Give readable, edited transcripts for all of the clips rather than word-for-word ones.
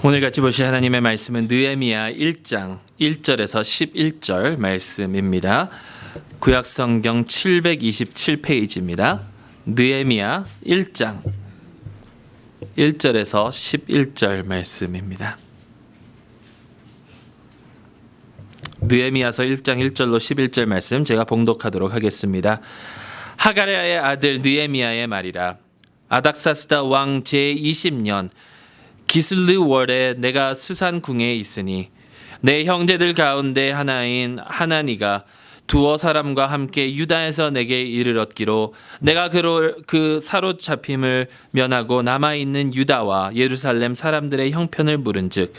오늘 같이 보실 하나님의 말씀은 느헤미야 1장 1절에서 11절 말씀입니다. 구약성경 727페이지입니다. 느헤미야 1장 1절에서 11절 말씀입니다. 느헤미야서 1장 1절로 11절 말씀 제가 봉독하도록 하겠습니다. 하가랴의 아들 느헤미야의 말이라. 아닥사스다 왕 제20년 기슬르월에 내가 수산궁에 있으니 내 형제들 가운데 하나인 하나니가 두어 사람과 함께 유다에서 내게 이르렀기로 내가 그 사로잡힘을 면하고 남아있는 유다와 예루살렘 사람들의 형편을 물은즉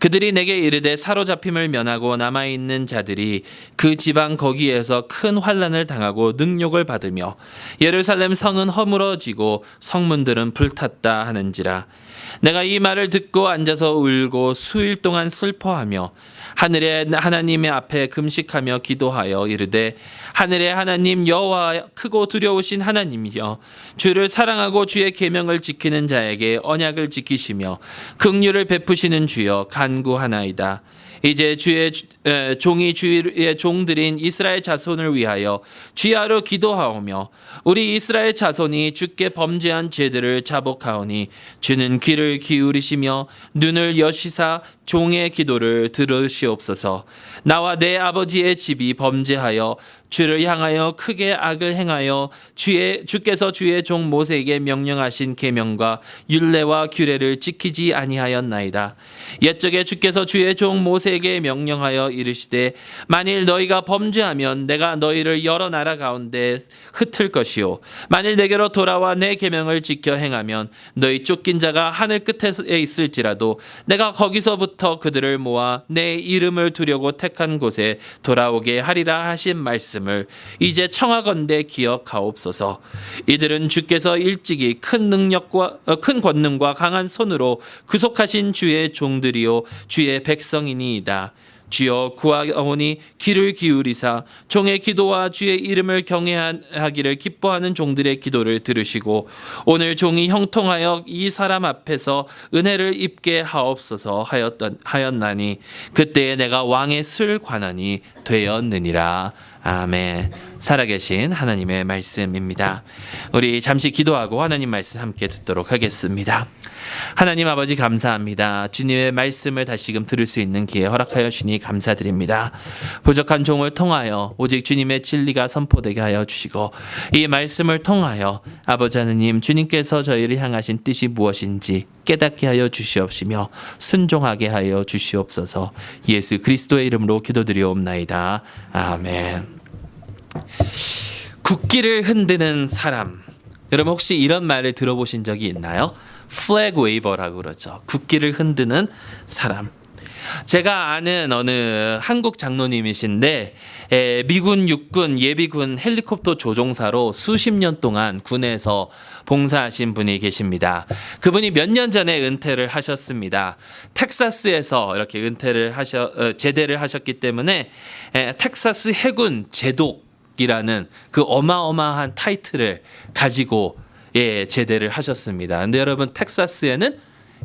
그들이 내게 이르되 사로잡힘을 면하고 남아있는 자들이 그 지방 거기에서 큰 환난을 당하고 능욕을 받으며 예루살렘 성은 허물어지고 성문들은 불탔다 하는지라. 내가 이 말을 듣고 앉아서 울고 수일 동안 슬퍼하며 하늘의 하나님의 앞에 금식하며 기도하여 이르되 하늘의 하나님 여호와 크고 두려우신 하나님이여 주를 사랑하고 주의 계명을 지키는 자에게 언약을 지키시며 긍휼을 베푸시는 주여 간구하나이다. 이제 종이 주의 종들인 이스라엘 자손을 위하여 주야로 기도하오며 우리 이스라엘 자손이 주께 범죄한 죄들을 자복하오니 주는 귀를 기울이시며 눈을 여시사 종의 기도를 들으시옵소서. 나와 내 아버지의 집이 범죄하여 주를 향하여 크게 악을 행하여 주께서 주의 종 모세에게 명령하신 계명과 율례와 규례를 지키지 아니하였나이다. 옛적에 주께서 주의 종 모세에게 명령하여 이르시되 만일 너희가 범죄하면 내가 너희를 여러 나라 가운데 흩을 것이요 만일 내게로 돌아와 내 계명을 지켜 행하면 너희 쫓긴 자가 하늘 끝에 있을지라도 내가 거기서부터 그들을 모아 내 이름을 두려고 택한 곳에 돌아오게 하리라 하신 말씀을 이제 청하건대 기억하옵소서. 이들은 주께서 일찍이 큰 권능과 강한 손으로 구속하신 주의 종들이요 주의 백성이니이다. 주여 구하오니 귀를 기울이사 종의 기도와 주의 이름을 경외하기를 기뻐하는 종들의 기도를 들으시고 오늘 종이 형통하여 이 사람 앞에서 은혜를 입게 하옵소서 하였나니 그때에 내가 왕의 술 관원이 되었느니라. 아멘. 살아계신 하나님의 말씀입니다. 우리 잠시 기도하고 하나님 말씀 함께 듣도록 하겠습니다. 하나님 아버지 감사합니다. 주님의 말씀을 다시금 들을 수 있는 기회 허락하여 주니 감사드립니다. 부족한 종을 통하여 오직 주님의 진리가 선포되게 하여 주시고 이 말씀을 통하여 아버지 하나님 주님께서 저희를 향하신 뜻이 무엇인지 깨닫게 하여 주시옵시며 순종하게 하여 주시옵소서. 예수 그리스도의 이름으로 기도드리옵나이다. 아멘. 국기를 흔드는 사람. 여러분 혹시 이런 말을 들어보신 적이 있나요? 플래그 웨이버라고 그러죠. 국기를 흔드는 사람. 제가 아는 어느 한국 장로님이신데 미군 육군 예비군 헬리콥터 조종사로 수십 년 동안 군에서 봉사하신 분이 계십니다. 그분이 몇 년 전에 은퇴를 하셨습니다. 텍사스에서 이렇게 제대를 하셨기 때문에 텍사스 해군 제독이라는 그 어마어마한 타이틀을 가지고 제대를 하셨습니다. 근데 여러분 텍사스에는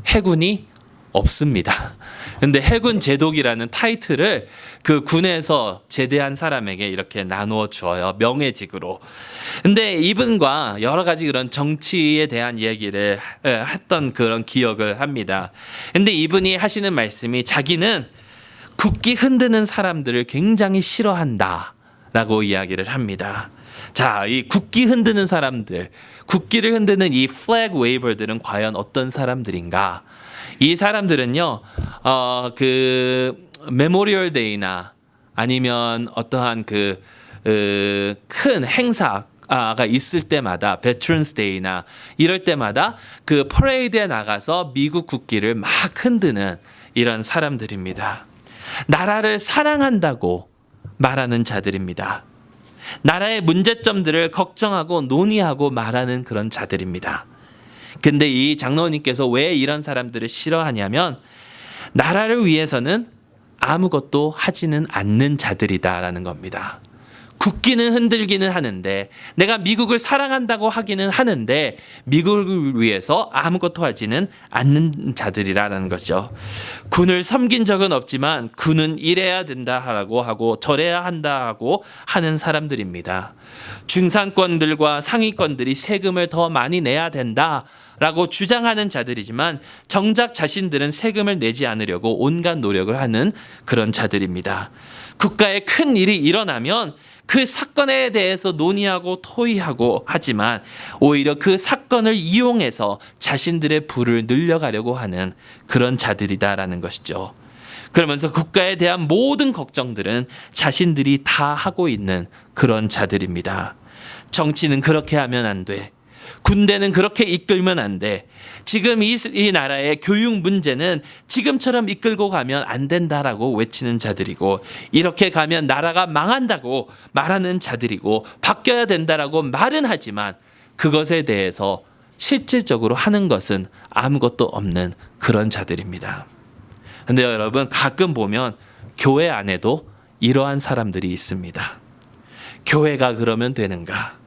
해군이 없습니다. 근데 해군 제독이라는 타이틀을 그 군에서 제대한 사람에게 이렇게 나누어 주어요. 명예직으로. 근데 이분과 여러 가지 그런 정치에 대한 얘기를 했던 그런 기억을 합니다. 근데 이분이 하시는 말씀이 자기는 국기 흔드는 사람들을 굉장히 싫어한다 라고 이야기를 합니다. 자, 이 국기 흔드는 사람들, 국기를 흔드는 이 플래그 웨이버들은 과연 어떤 사람들인가? 이 사람들은요, 메모리얼 데이나 아니면 어떠한 큰 행사가 있을 때마다 베트런스 데이나 이럴 때마다 그 퍼레이드에 나가서 미국 국기를 막 흔드는 이런 사람들입니다. 나라를 사랑한다고 말하는 자들입니다. 나라의 문제점들을 걱정하고 논의하고 말하는 그런 자들입니다. 근데 이 장로님께서 왜 이런 사람들을 싫어하냐면 나라를 위해서는 아무것도 하지는 않는 자들이다라는 겁니다. 국기는 흔들기는 하는데, 내가 미국을 사랑한다고 하기는 하는데 미국을 위해서 아무것도 하지는 않는 자들이라는 거죠. 군을 섬긴 적은 없지만 군은 이래야 된다라고 하고 저래야 한다고 하는 사람들입니다. 중산권들과 상위권들이 세금을 더 많이 내야 된다라고 주장하는 자들이지만 정작 자신들은 세금을 내지 않으려고 온갖 노력을 하는 그런 자들입니다. 국가에 큰 일이 일어나면 그 사건에 대해서 논의하고 토의하고 하지만 오히려 그 사건을 이용해서 자신들의 부를 늘려가려고 하는 그런 자들이다라는 것이죠. 그러면서 국가에 대한 모든 걱정들은 자신들이 다 하고 있는 그런 자들입니다. 정치는 그렇게 하면 안 돼. 군대는 그렇게 이끌면 안 돼. 지금 이 나라의 교육 문제는 지금처럼 이끌고 가면 안 된다라고 외치는 자들이고, 이렇게 가면 나라가 망한다고 말하는 자들이고, 바뀌어야 된다라고 말은 하지만 그것에 대해서 실질적으로 하는 것은 아무것도 없는 그런 자들입니다. 근데 여러분, 가끔 보면 교회 안에도 이러한 사람들이 있습니다. 교회가 그러면 되는가?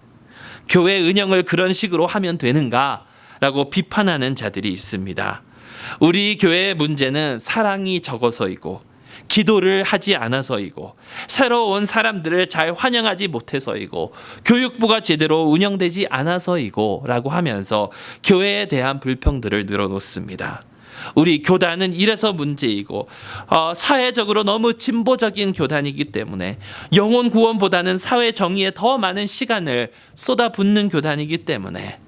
교회 은영을 그런 식으로 하면 되는가라고 비판하는 자들이 있습니다. 우리 교회의 문제는 사랑이 적어서이고, 기도를 하지 않아서이고, 새로 온 사람들을 잘 환영하지 못해서이고, 교육부가 제대로 운영되지 않아서이고 라고 하면서 교회에 대한 불평들을 늘어놓습니다. 우리 교단은 이래서 문제이고, 사회적으로 너무 진보적인 교단이기 때문에, 영혼 구원보다는 사회 정의에 더 많은 시간을 쏟아붓는 교단이기 때문에,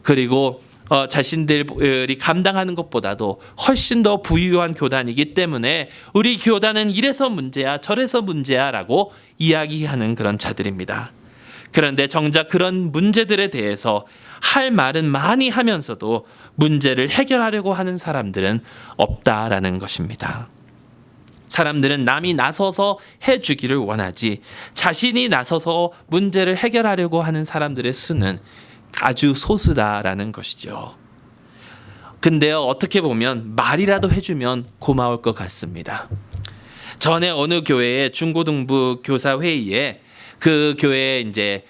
그리고 자신들이 감당하는 것보다도 훨씬 더 부유한 교단이기 때문에 우리 교단은 이래서 문제야 저래서 문제야 라고 이야기하는 그런 자들입니다. 그런데 정작 그런 문제들에 대해서 할 말은 많이 하면서도 문제를 해결하려고 하는 사람들은 없다라는 것입니다. 사람들은 남이 나서서 해주기를 원하지 자신이 나서서 문제를 해결하려고 하는 사람들의 수는 아주 소수다라는 것이죠. 근데요, 어떻게 보면 말이라도 해주면 고마울 것 같습니다. 전에 어느 교회의 중고등부 교사 회의에 그 교회에 이제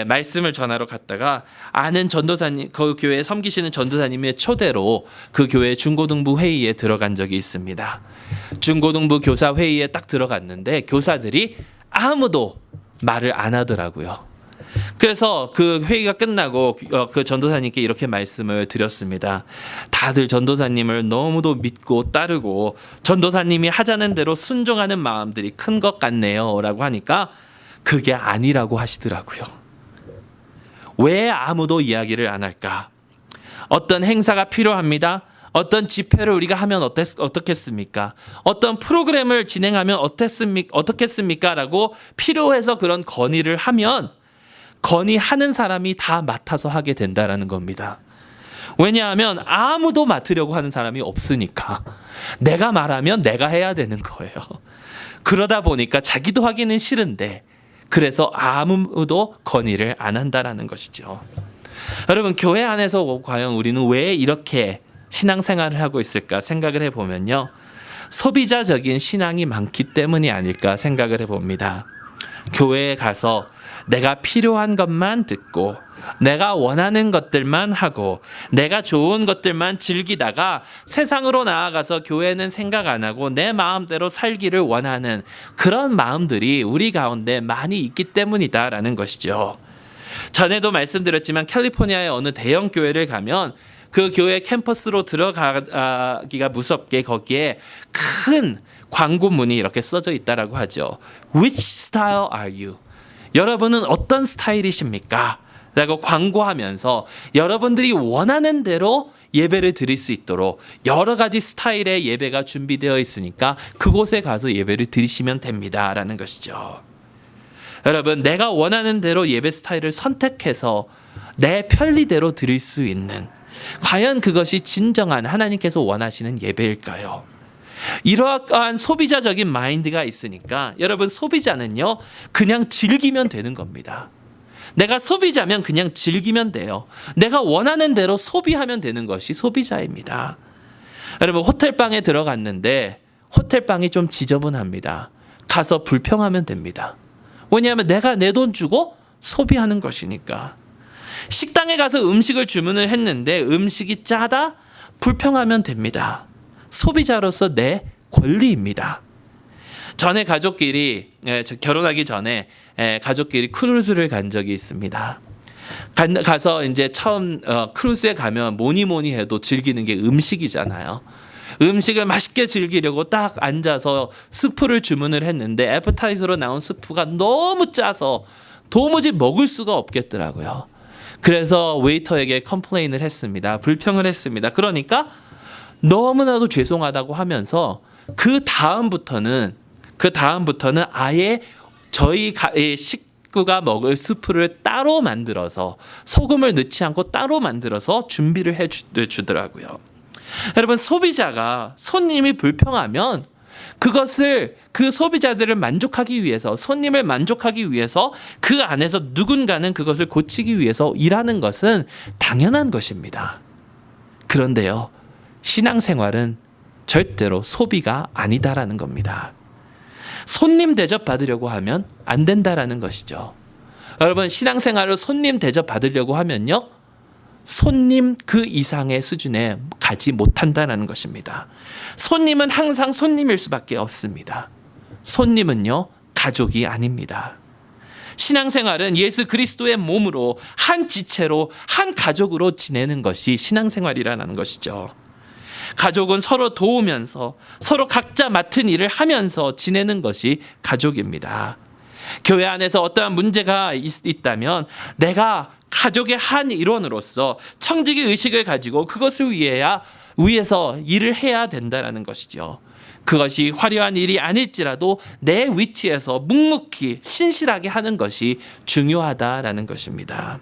말씀을 전하러 갔다가 아는 전도사님, 그 교회에 섬기시는 전도사님의 초대로 그 교회 중고등부 회의에 들어간 적이 있습니다. 중고등부 교사 회의에 딱 들어갔는데 교사들이 아무도 말을 안 하더라고요. 그래서 그 회의가 끝나고 그 전도사님께 이렇게 말씀을 드렸습니다. 다들 전도사님을 너무도 믿고 따르고 전도사님이 하자는 대로 순종하는 마음들이 큰 것 같네요 라고 하니까 그게 아니라고 하시더라고요. 왜 아무도 이야기를 안 할까? 어떤 행사가 필요합니다. 어떤 집회를 우리가 하면 어떻겠습니까? 어떤 프로그램을 진행하면 어떻겠습니까? 라고 필요해서 그런 건의를 하면 건의하는 사람이 다 맡아서 하게 된다라는 겁니다. 왜냐하면 아무도 맡으려고 하는 사람이 없으니까 내가 말하면 내가 해야 되는 거예요. 그러다 보니까 자기도 하기는 싫은데 그래서 아무도 건의를 안 한다라는 것이죠. 여러분, 교회 안에서 과연 우리는 왜 이렇게 신앙생활을 하고 있을까 생각을 해보면요, 소비자적인 신앙이 많기 때문이 아닐까 생각을 해봅니다. 교회에 가서 내가 필요한 것만 듣고 내가 원하는 것들만 하고 내가 좋은 것들만 즐기다가 세상으로 나아가서 교회는 생각 안 하고 내 마음대로 살기를 원하는 그런 마음들이 우리 가운데 많이 있기 때문이다라는 것이죠. 전에도 말씀드렸지만 캘리포니아의 어느 대형 교회를 가면 그 교회 캠퍼스로 들어가기가 무섭게 거기에 큰 광고문이 이렇게 써져 있다라고 하죠. Which style are you? 여러분은 어떤 스타일이십니까? 라고 광고하면서 여러분들이 원하는 대로 예배를 드릴 수 있도록 여러 가지 스타일의 예배가 준비되어 있으니까 그곳에 가서 예배를 드리시면 됩니다 라는 것이죠. 여러분, 내가 원하는 대로 예배 스타일을 선택해서 내 편리대로 드릴 수 있는, 과연 그것이 진정한 하나님께서 원하시는 예배일까요? 이러한 소비자적인 마인드가 있으니까 여러분, 소비자는요 그냥 즐기면 되는 겁니다. 내가 소비자면 그냥 즐기면 돼요. 내가 원하는 대로 소비하면 되는 것이 소비자입니다. 여러분, 호텔방에 들어갔는데 호텔방이 좀 지저분합니다. 가서 불평하면 됩니다. 왜냐하면 내가 내 돈 주고 소비하는 것이니까. 식당에 가서 음식을 주문을 했는데 음식이 짜다? 불평하면 됩니다. 소비자로서 내 권리입니다. 전에 가족끼리 결혼하기 전에 가족끼리 크루즈를 간 적이 있습니다. 가서 이제 처음 크루즈에 가면 뭐니 해도 즐기는 게 음식이잖아요. 음식을 맛있게 즐기려고 딱 앉아서 스프를 주문을 했는데 애프타이저로 나온 스프가 너무 짜서 도무지 먹을 수가 없겠더라고요. 그래서 웨이터에게 컴플레인을 했습니다. 불평을 했습니다. 그러니까 너무나도 죄송하다고 하면서 그 다음부터는 아예 저희 식구가 먹을 스프를 따로 만들어서 소금을 넣지 않고 따로 만들어서 준비를 해 주더라고요. 여러분, 소비자가 손님이 불평하면 그것을 그 소비자들을 만족하기 위해서, 손님을 만족하기 위해서 그 안에서 누군가는 그것을 고치기 위해서 일하는 것은 당연한 것입니다. 그런데요, 신앙생활은 절대로 소비가 아니다라는 겁니다. 손님 대접 받으려고 하면 안 된다라는 것이죠. 여러분, 신앙생활로 손님 대접 받으려고 하면요, 손님 그 이상의 수준에 가지 못한다는 것입니다. 손님은 항상 손님일 수밖에 없습니다. 손님은요, 가족이 아닙니다. 신앙생활은 예수 그리스도의 몸으로 한 지체로 한 가족으로 지내는 것이 신앙생활이라는 것이죠. 가족은 서로 도우면서 서로 각자 맡은 일을 하면서 지내는 것이 가족입니다. 교회 안에서 어떠한 문제가 있다면 내가 가족의 한 일원으로서 청지기 의식을 가지고 그것을 위해서 일을 해야 된다는 것이죠. 그것이 화려한 일이 아닐지라도 내 위치에서 묵묵히 신실하게 하는 것이 중요하다라는 것입니다.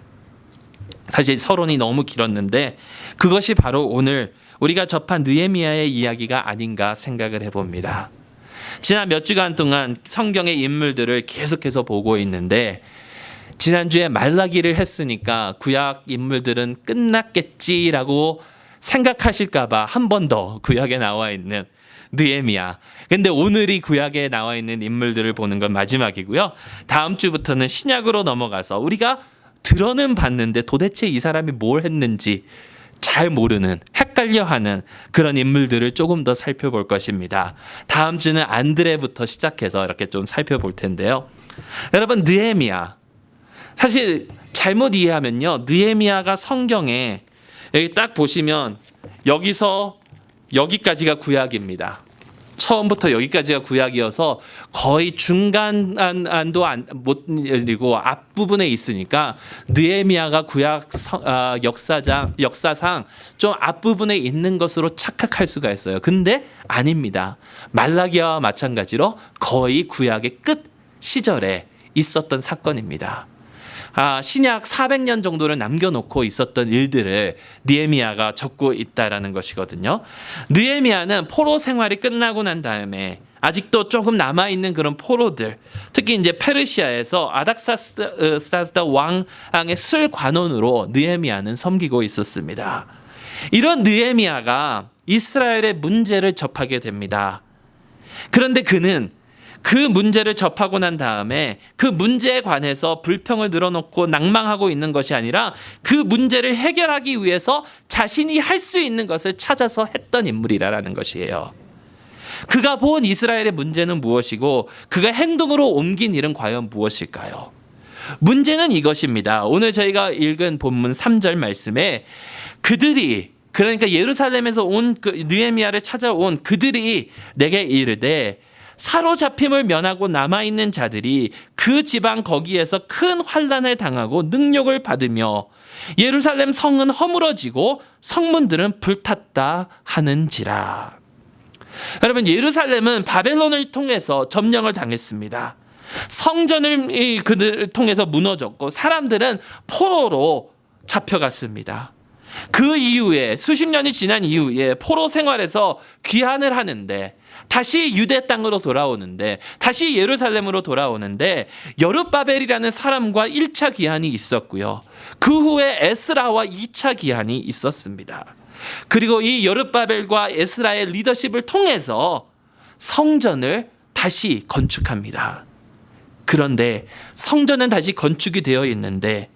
사실 서론이 너무 길었는데 그것이 바로 오늘 우리가 접한 느헤미야의 이야기가 아닌가 생각을 해봅니다. 지난 몇 주간 동안 성경의 인물들을 계속해서 보고 있는데 지난주에 말라기를 했으니까 구약 인물들은 끝났겠지라고 생각하실까봐 한 번 더 구약에 나와 있는 느헤미야. 근데 오늘이 구약에 나와 있는 인물들을 보는 건 마지막이고요. 다음 주부터는 신약으로 넘어가서 우리가 들어는 봤는데 도대체 이 사람이 뭘 했는지 잘 모르는, 헷갈려하는 그런 인물들을 조금 더 살펴볼 것입니다. 다음 주는 안드레부터 시작해서 이렇게 좀 살펴볼 텐데요. 여러분, 느헤미야. 사실 잘못 이해하면요, 느헤미야가 성경에 여기 딱 보시면 여기서 여기까지가 구약입니다. 처음부터 여기까지가 구약이어서 거의 중간도 못 읽고 앞부분에 있으니까 느헤미야가 구약 역사상 좀 앞부분에 있는 것으로 착각할 수가 있어요. 근데 아닙니다. 말라기야와 마찬가지로 거의 구약의 끝 시절에 있었던 사건입니다. 신약 400년 정도를 남겨놓고 있었던 일들을 느헤미야가 적고 있다라는 것이거든요. 느헤미야는 포로 생활이 끝나고 난 다음에 아직도 조금 남아있는 그런 포로들, 특히 이제 페르시아에서 아닥사스다 왕의 술 관원으로 느헤미야는 섬기고 있었습니다. 이런 느헤미야가 이스라엘의 문제를 접하게 됩니다. 그런데 그는 그 문제를 접하고 난 다음에 그 문제에 관해서 불평을 늘어놓고 낭망하고 있는 것이 아니라 그 문제를 해결하기 위해서 자신이 할 수 있는 것을 찾아서 했던 인물이라는 것이에요. 그가 본 이스라엘의 문제는 무엇이고 그가 행동으로 옮긴 일은 과연 무엇일까요? 문제는 이것입니다. 오늘 저희가 읽은 본문 3절 말씀에 그들이, 그러니까 예루살렘에서 온 느헤미야를 찾아온 그들이 내게 이르되 사로잡힘을 면하고 남아있는 자들이 그 지방 거기에서 큰 환난을 당하고 능욕을 받으며 예루살렘 성은 허물어지고 성문들은 불탔다 하는지라. 여러분, 예루살렘은 바벨론을 통해서 점령을 당했습니다. 성전을 그들 통해서 무너졌고 사람들은 포로로 잡혀갔습니다. 그 이후에 수십 년이 지난 이후에 포로 생활에서 귀환을 하는데 다시 유대 땅으로 돌아오는데 다시 예루살렘으로 돌아오는데 여룹바벨이라는 사람과 1차 귀환이 있었고요. 그 후에 에스라와 2차 귀환이 있었습니다. 그리고 이 여룹바벨과 에스라의 리더십을 통해서 성전을 다시 건축합니다. 그런데 성전은 다시 건축이 되어 있는데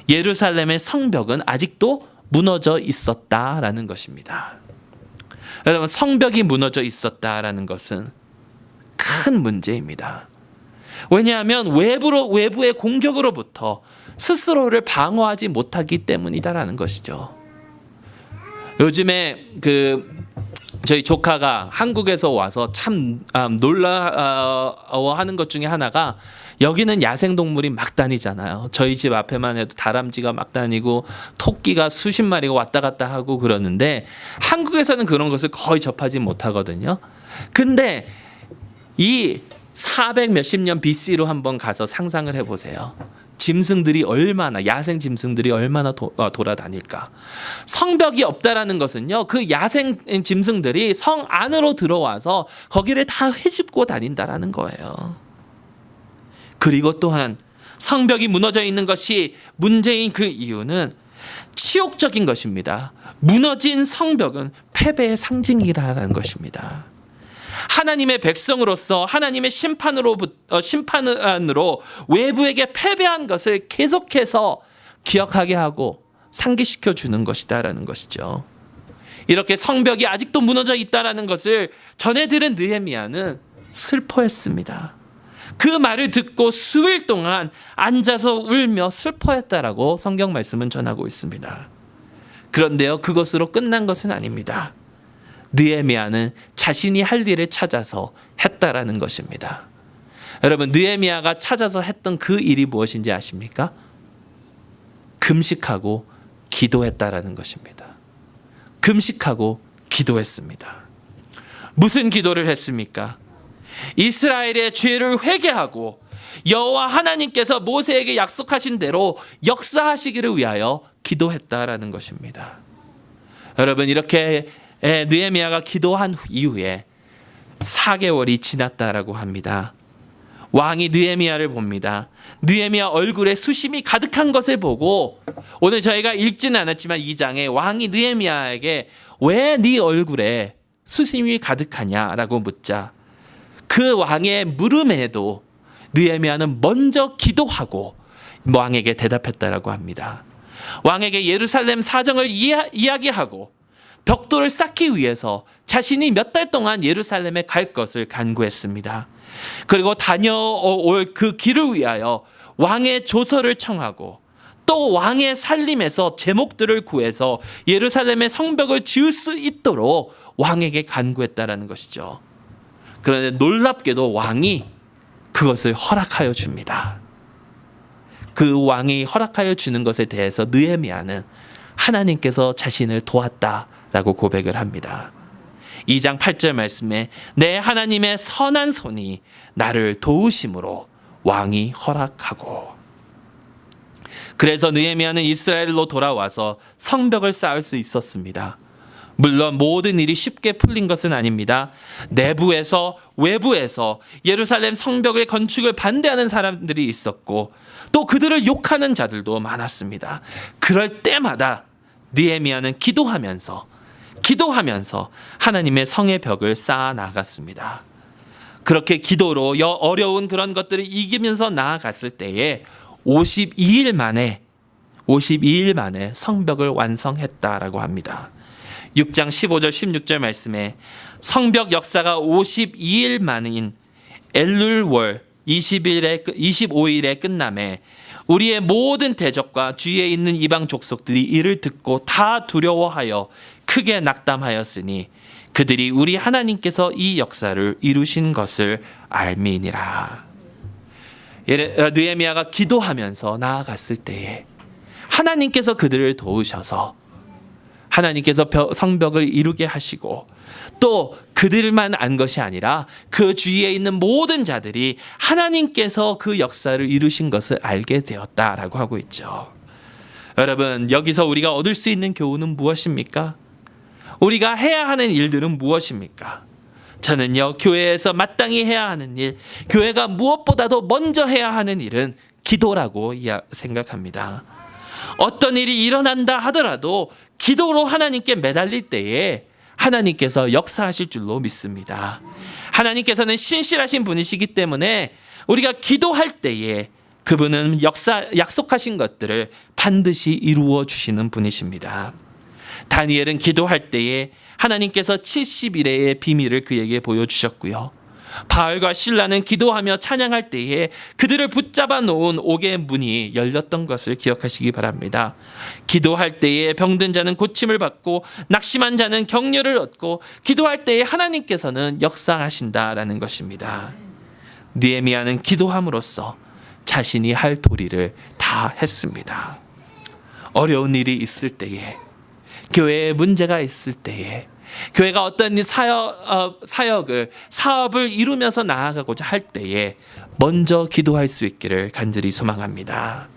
예루살렘의 성벽은 아직도 무너져 있었다라는 것입니다. 여러분, 성벽이 무너져 있었다라는 것은 큰 문제입니다. 왜냐하면 외부의 공격으로부터 스스로를 방어하지 못하기 때문이다라는 것이죠. 요즘에 저희 조카가 한국에서 와서 참 놀라워하는 것 중에 하나가, 여기는 야생동물이 막 다니잖아요. 저희 집 앞에만 해도 다람쥐가 막 다니고 토끼가 수십 마리가 왔다 갔다 하고 그러는데 한국에서는 그런 것을 거의 접하지 못하거든요. 근데 이 400 몇십 년 BC로 한번 가서 상상을 해보세요. 짐승들이 얼마나, 야생 짐승들이 얼마나 돌아다닐까. 성벽이 없다라는 것은요, 그 야생 짐승들이 성 안으로 들어와서 거기를 다 헤집고 다닌다라는 거예요. 그리고 또한 성벽이 무너져 있는 것이 문제인 그 이유는 치욕적인 것입니다. 무너진 성벽은 패배의 상징이라는 것입니다. 하나님의 백성으로서 하나님의 심판으로 외부에게 패배한 것을 계속해서 기억하게 하고 상기시켜 주는 것이다라는 것이죠. 이렇게 성벽이 아직도 무너져 있다라는 것을 전해 들은 느헤미야는 슬퍼했습니다. 그 말을 듣고 수일 동안 앉아서 울며 슬퍼했다라고 성경 말씀은 전하고 있습니다. 그런데요, 그것으로 끝난 것은 아닙니다. 느헤미야는 자신이 할 일을 찾아서 했다라는 것입니다. 여러분, 느헤미야가 찾아서 했던 그 일이 무엇인지 아십니까? 금식하고 기도했다라는 것입니다. 금식하고 기도했습니다. 무슨 기도를 했습니까? 이스라엘의 죄를 회개하고 여호와 하나님께서 모세에게 약속하신 대로 역사하시기를 위하여 기도했다라는 것입니다. 여러분, 이렇게 느헤미야가 기도한 이후에 4개월이 지났다라고 합니다. 왕이 느헤미야를 봅니다. 느헤미야 얼굴에 수심이 가득한 것을 보고, 오늘 저희가 읽지는 않았지만 2장에 왕이 느헤미야에게 왜 네 얼굴에 수심이 가득하냐라고 묻자, 그 왕의 물음에도 느헤미야는 먼저 기도하고 왕에게 대답했다라고 합니다. 왕에게 예루살렘 사정을 이야기하고 벽돌을 쌓기 위해서 자신이 몇 달 동안 예루살렘에 갈 것을 간구했습니다. 그리고 다녀올 그 길을 위하여 왕의 조서를 청하고 또 왕의 살림에서 제목들을 구해서 예루살렘의 성벽을 지을 수 있도록 왕에게 간구했다라는 것이죠. 그런데 놀랍게도 왕이 그것을 허락하여 줍니다. 그 왕이 허락하여 주는 것에 대해서 느헤미야는 하나님께서 자신을 도왔다라고 고백을 합니다. 2장 8절 말씀에 내 하나님의 선한 손이 나를 도우심으로 왕이 허락하고, 그래서 느헤미야는 이스라엘로 돌아와서 성벽을 쌓을 수 있었습니다. 물론 모든 일이 쉽게 풀린 것은 아닙니다. 내부에서 외부에서 예루살렘 성벽의 건축을 반대하는 사람들이 있었고 또 그들을 욕하는 자들도 많았습니다. 그럴 때마다 느헤미야는 기도하면서 하나님의 성의 벽을 쌓아 나갔습니다. 그렇게 기도로 어려운 그런 것들을 이기면서 나아갔을 때에 52일 만에 성벽을 완성했다라고 합니다. 6장 15절 16절 말씀에 성벽 역사가 52일 만인 엘룰월 25일에 끝남에 우리의 모든 대적과 주위에 있는 이방 족속들이 이를 듣고 다 두려워하여 크게 낙담하였으니 그들이 우리 하나님께서 이 역사를 이루신 것을 알미니라. 느헤미야가 기도하면서 나아갔을 때에 하나님께서 그들을 도우셔서 하나님께서 성벽을 이루게 하시고 또 그들만 안 것이 아니라 그 주위에 있는 모든 자들이 하나님께서 그 역사를 이루신 것을 알게 되었다라고 하고 있죠. 여러분, 여기서 우리가 얻을 수 있는 교훈은 무엇입니까? 우리가 해야 하는 일들은 무엇입니까? 저는요, 교회에서 마땅히 해야 하는 일, 교회가 무엇보다도 먼저 해야 하는 일은 기도라고 생각합니다. 어떤 일이 일어난다 하더라도 기도로 하나님께 매달릴 때에 하나님께서 역사하실 줄로 믿습니다. 하나님께서는 신실하신 분이시기 때문에 우리가 기도할 때에 그분은 약속하신 것들을 반드시 이루어 주시는 분이십니다. 다니엘은 기도할 때에 하나님께서 70일의 비밀을 그에게 보여주셨고요. 바알과 신라는 기도하며 찬양할 때에 그들을 붙잡아 놓은 옥의 문이 열렸던 것을 기억하시기 바랍니다. 기도할 때에 병든 자는 고침을 받고 낙심한 자는 격려를 얻고 기도할 때에 하나님께서는 역사하신다라는 것입니다. 느헤미야는 기도함으로써 자신이 할 도리를 다 했습니다. 어려운 일이 있을 때에, 교회에 문제가 있을 때에, 교회가 어떤 사업을 이루면서 나아가고자 할 때에 먼저 기도할 수 있기를 간절히 소망합니다.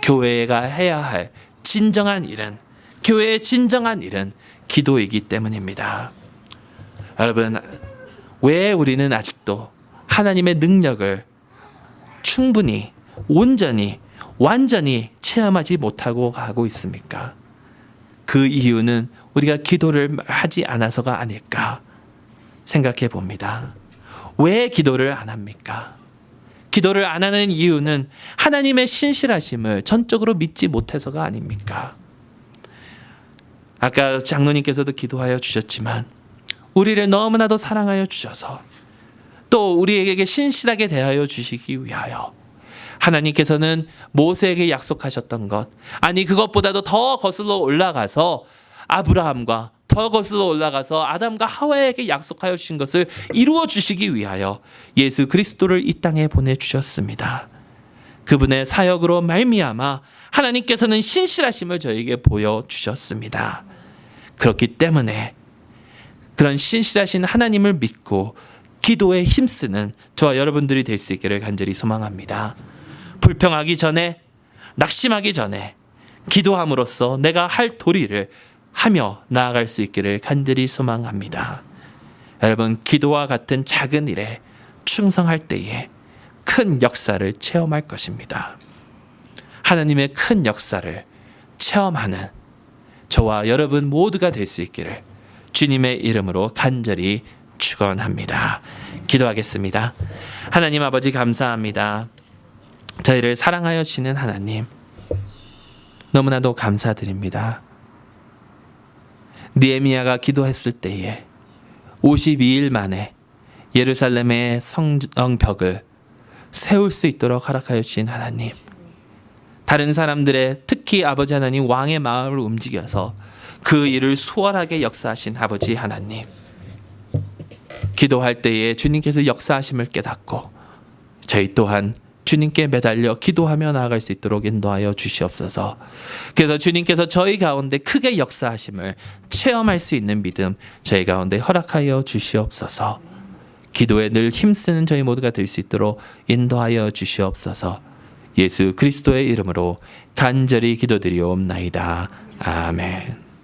교회가 해야 할 진정한 일은, 교회의 진정한 일은 기도이기 때문입니다. 여러분, 왜 우리는 아직도 하나님의 능력을 충분히, 온전히, 완전히 체험하지 못하고 가고 있습니까? 그 이유는 우리가 기도를 하지 않아서가 아닐까 생각해 봅니다. 왜 기도를 안 합니까? 기도를 안 하는 이유는 하나님의 신실하심을 전적으로 믿지 못해서가 아닙니까? 아까 장로님께서도 기도하여 주셨지만 우리를 너무나도 사랑하여 주셔서 또 우리에게 신실하게 대하여 주시기 위하여 하나님께서는 모세에게 약속하셨던 것, 아니 그것보다도 더 거슬러 올라가서 아브라함과 더 거슬러 올라가서 아담과 하와에게 약속하여 주신 것을 이루어 주시기 위하여 예수 그리스도를 이 땅에 보내주셨습니다. 그분의 사역으로 말미암아 하나님께서는 신실하심을 저에게 보여주셨습니다. 그렇기 때문에 그런 신실하신 하나님을 믿고 기도에 힘쓰는 저와 여러분들이 될 수 있기를 간절히 소망합니다. 불평하기 전에, 낙심하기 전에 기도함으로써 내가 할 도리를 하며 나아갈 수 있기를 간절히 소망합니다. 여러분, 기도와 같은 작은 일에 충성할 때에 큰 역사를 체험할 것입니다. 하나님의 큰 역사를 체험하는 저와 여러분 모두가 될 수 있기를 주님의 이름으로 간절히 축원합니다. 기도하겠습니다. 하나님 아버지, 감사합니다. 저희를 사랑하여 주시는 하나님, 너무나도 감사드립니다. 느헤미야가 기도했을 때에 52일 만에 예루살렘의 성벽을 세울 수 있도록 허락하여 주신 하나님, 다른 사람들의, 특히 아버지 하나님 왕의 마음을 움직여서 그 일을 수월하게 역사하신 아버지 하나님, 기도할 때에 주님께서 역사하심을 깨닫고 저희 또한 주님께 매달려 기도하며 나아갈 수 있도록 인도하여 주시옵소서. 그래서 주님께서 저희 가운데 크게 역사하심을 체험할 수 있는 믿음 저희 가운데 허락하여 주시옵소서. 기도에 늘 힘쓰는 저희 모두가 될 수 있도록 인도하여 주시옵소서. 예수 그리스도의 이름으로 간절히 기도드리옵나이다. 아멘.